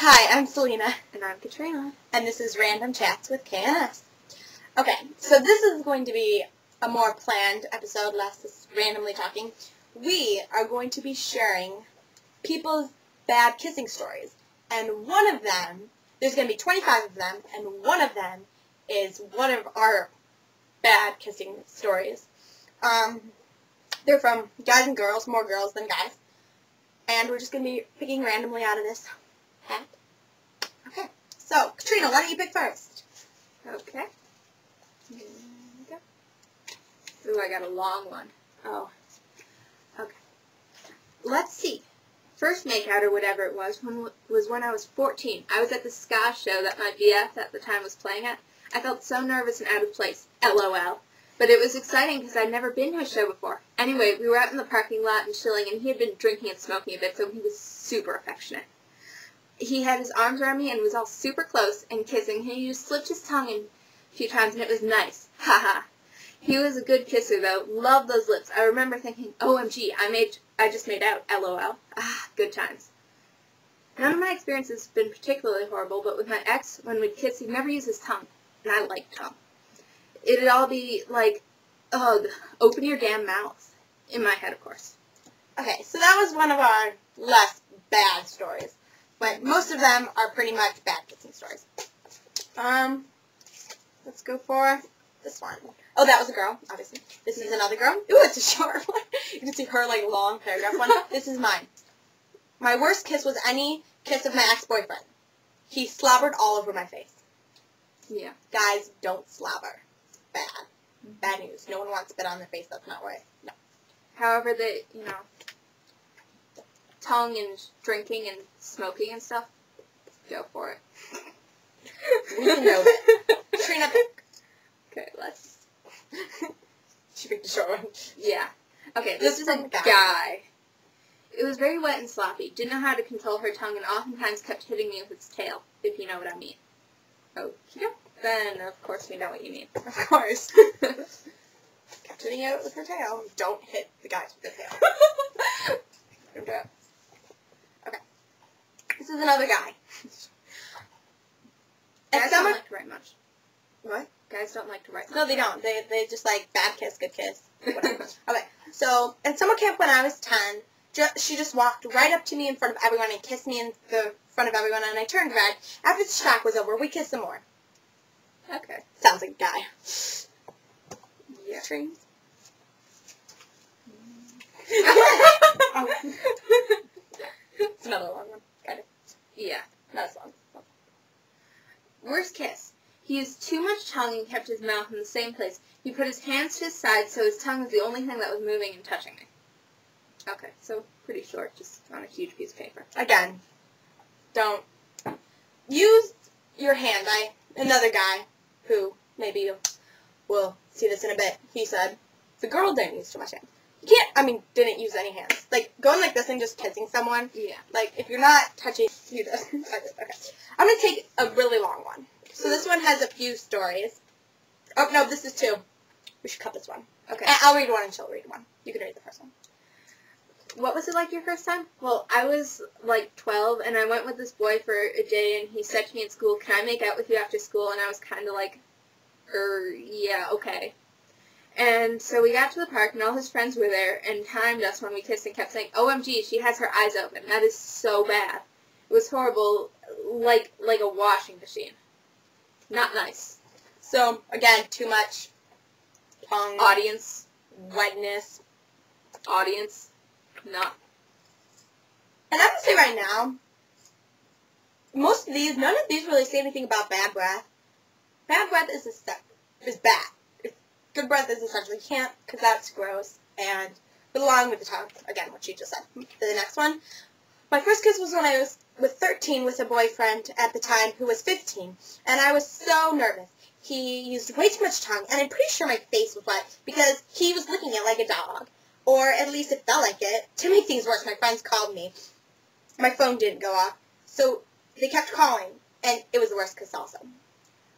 Hi, I'm Selena. And I'm Katrina. And this is Random Chats with KNS. Okay, so this is going to be a more planned episode, less just randomly talking. We are going to be sharing people's bad kissing stories. And one of them, there's going to be 25 of them, and one of them is one of our bad kissing stories. They're from guys and girls, more girls than guys. And we're just going to be picking randomly out of this hat. Okay, so, Katrina, why don't you pick first? Okay. Here we go. Ooh, I got a long one. Oh. Okay. Let's see. First makeout or whatever it was when I was 14. I was at the ska show that my BF at the time was playing at. I felt so nervous and out of place. LOL. But it was exciting because I'd never been to a show before. Anyway, we were out in the parking lot and chilling, and he had been drinking and smoking a bit, so he was super affectionate. He had his arms around me and was all super close and kissing. He just slipped his tongue in a few times, and it was nice. Haha. He was a good kisser, though. Loved those lips. I remember thinking, OMG, I just made out. LOL. Ah, good times. None of my experiences have been particularly horrible, but with my ex, when we'd kiss, he'd never use his tongue. And I liked tongue. It'd all be like, ugh, open your damn mouth. In my head, of course. Okay, so that was one of our less bad stories. But most of them are pretty much bad kissing stories. Let's go for this one. Oh, that was a girl, obviously. This is another girl. Ooh, it's a short one. You can see her, like, long paragraph one. This is mine. My worst kiss was any kiss of my ex-boyfriend. He slobbered all over my face. Yeah. Guys, don't slobber. Bad. Bad news. No one wants spit on their face. That's not right. No. However, tongue and drinking and smoking and stuff, go for it. We can know that. Trina, okay, let's... She picked a short one. Yeah. Okay, this is a guy. It was very wet and sloppy. Didn't know how to control her tongue and oftentimes kept hitting me with its tail, if you know what I mean. Oh, yeah. Then, of course, we know what you mean. Of course. Kept hitting it with her tail. Don't hit the guys with the tail. Okay. This is another guy. Guys don't like to write much. What? Guys don't like to write much. No, they don't. They just like bad kiss, good kiss. Whatever. Okay. So, at summer camp when I was 10, she just walked right up to me in front of everyone and kissed me in the front of everyone, and I turned red. After the shock was over, we kissed some more. Okay. Sounds like a guy. Yeah. Trees. It's another long one. Kind of. Yeah. Not as long. Worst kiss. He used too much tongue and kept his mouth in the same place. He put his hands to his sides so his tongue was the only thing that was moving and touching me. Okay, so pretty short, just on a huge piece of paper. Again, don't use your hand. Another guy who maybe you will see this in a bit, he said, the girl didn't use too much hand. You can't, didn't use any hands. Like, going like this and just kissing someone. Yeah. Like, if you're not touching, you just, okay. I'm going to take a really long one. So this one has a few stories. Oh, no, this is two. We should cut this one. Okay. I'll read one and she'll read one. You can read the first one. What was it like your first time? Well, I was like 12, and I went with this boy for a day, and he said to me in school, can I make out with you after school? And I was kind of like, yeah, okay. And so we got to the park, and all his friends were there, and timed us when we kissed and kept saying, OMG, she has her eyes open. That is so bad. It was horrible, like a washing machine. Not nice. So, again, too much tongue. Audience. Wetness. Audience. Not. And I'm going to say right now, none of these really say anything about bad breath. Bad breath is bad. Good breath is essential. You can't, because that's gross. And, but along with the tongue, again, what you just said. The next one. My first kiss was when I was 13 with a boyfriend at the time who was 15. And I was so nervous. He used way too much tongue, and I'm pretty sure my face was wet because he was licking it like a dog. Or at least it felt like it. To make things worse, my friends called me. My phone didn't go off. So they kept calling, and it was the worst kiss also.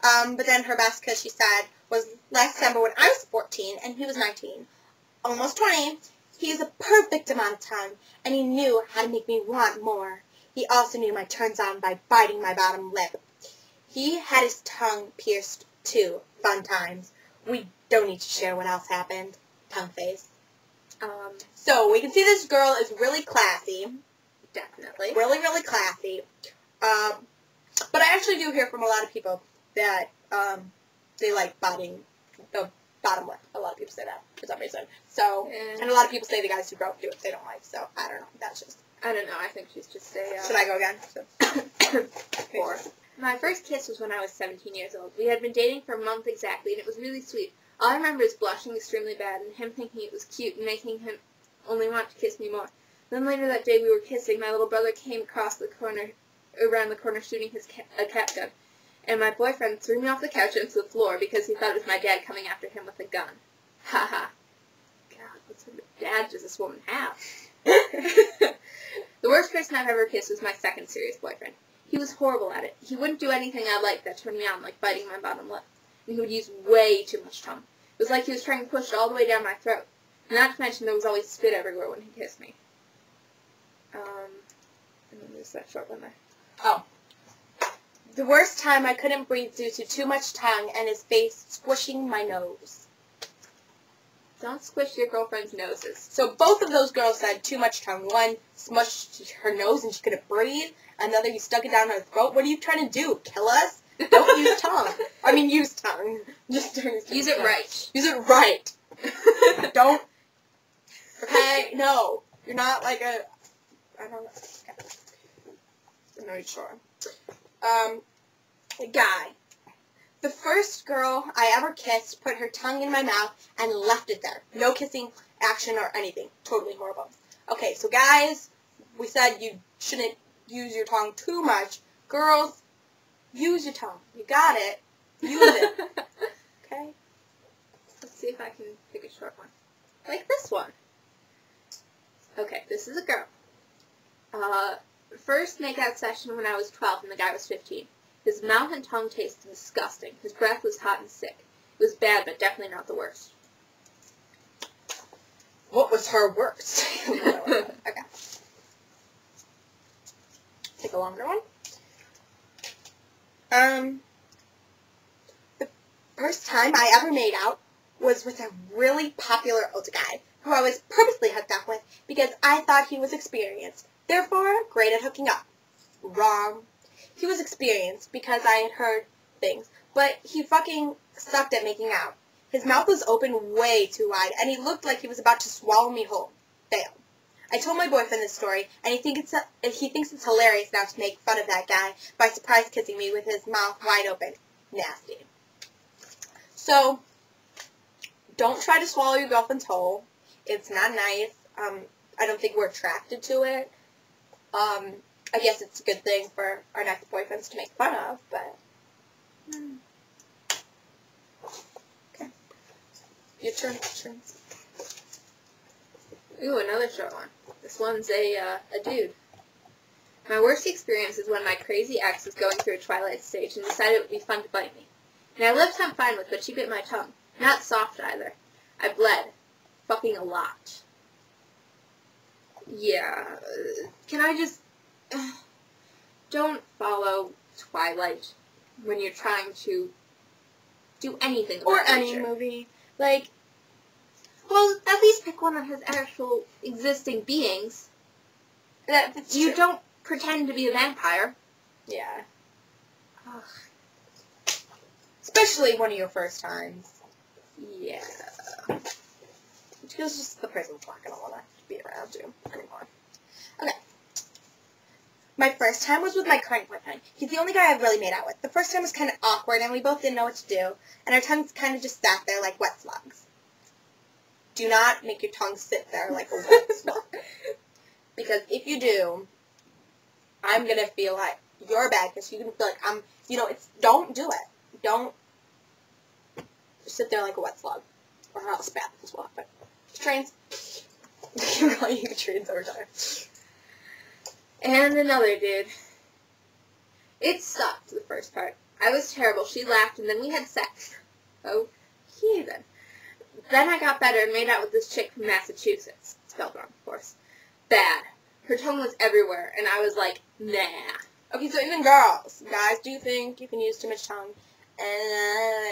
But then her best kiss, she said, was last December when I was 14 and he was 19. Almost 20. He used a perfect amount of tongue, and he knew how to make me want more. He also knew my turns on by biting my bottom lip. He had his tongue pierced, too. Fun times. We don't need to share what else happened. Tongue face. So, we can see this girl is really classy. Definitely. Really, really classy. But I actually do hear from a lot of people that they like biting the bottom lip. A lot of people say that for some reason. So, and a lot of people say the guys who grow up do it they don't like. So, I don't know. That's just... I don't know. I think she's just a... Should I go again? 4. My first kiss was when I was 17 years old. We had been dating for a month exactly, and it was really sweet. All I remember is blushing extremely bad and him thinking it was cute and making him only want to kiss me more. Then later that day we were kissing. My little brother came around the corner shooting a cat gun. And my boyfriend threw me off the couch into the floor because he thought it was my dad coming after him with a gun. Ha ha. God, what sort of dad does this woman have? The worst person I've ever kissed was my second serious boyfriend. He was horrible at it. He wouldn't do anything I liked that turned me on, like biting my bottom lip. And he would use way too much tongue. It was like he was trying to push it all the way down my throat. Not to mention there was always spit everywhere when he kissed me. And then there's that short one there. Oh. The worst time I couldn't breathe due to too much tongue and his face squishing my nose. Don't squish your girlfriend's noses. So both of those girls said too much tongue. One smushed her nose and she couldn't breathe. Another, you stuck it down her throat. What are you trying to do? Kill us? Don't use tongue. I mean, use tongue. Just use it right. Use it right. Don't. Okay? No. You're not like a... I don't know. Okay. I'm not sure. A guy. The first girl I ever kissed put her tongue in my mouth and left it there. No kissing action or anything. Totally horrible. Okay, so guys, we said you shouldn't use your tongue too much. Girls, use your tongue. You got it. Use it. Okay? Let's see if I can pick a short one. Like this one. Okay, this is a girl. First makeout session when I was 12 and the guy was 15. His mouth and tongue tasted disgusting. His breath was hot and sick. It was bad, but definitely not the worst. What was her worst? Okay. Take a longer one. The first time I ever made out was with a really popular older guy who I was purposely hooked up with because I thought he was experienced. Therefore, great at hooking up. Wrong. He was experienced because I had heard things, but he fucking sucked at making out. His mouth was open way too wide, and he looked like he was about to swallow me whole. Fail. I told my boyfriend this story, and he thinks it's hilarious now to make fun of that guy by surprise kissing me with his mouth wide open. Nasty. So, don't try to swallow your girlfriend's whole. It's not nice. I don't think we're attracted to it. I guess it's a good thing for our next boyfriends to make fun of, but... Okay. Your turn. Ooh, another short one. This one's a dude. My worst experience is when my crazy ex was going through a twilight stage and decided it would be fun to bite me. And I lips I'm fine with, but she bit my tongue. Not soft either. I bled. Fucking a lot. Yeah. Can I just... don't follow Twilight when you're trying to do anything about any nature. movie. Like, well, at least pick one that has actual existing beings. that's You true. don't pretend to be a vampire. Yeah. Ugh. Especially one of your first times. Yeah. Because just the person's not going to want to be around you anymore. Okay. My first time was with my current boyfriend. He's the only guy I've really made out with. The first time was kind of awkward, and we both didn't know what to do, and our tongues kind of just sat there like wet slugs. Do not make your tongue sit there like a wet slug. Because if you do, I'm going to feel like you're bad, because you're going to feel like don't do it. Don't sit there like a wet slug. Or I'll spat as well. But trains. You're calling you trains over time. And another dude. It sucked, the first part. I was terrible. She laughed, and then we had sex. Oh, heathen. Then I got better and made out with this chick from Massachusetts. Spelled wrong, of course. Bad. Her tongue was everywhere, and I was like, Nah. Okay, so even girls. Guys do think you can use too much tongue. And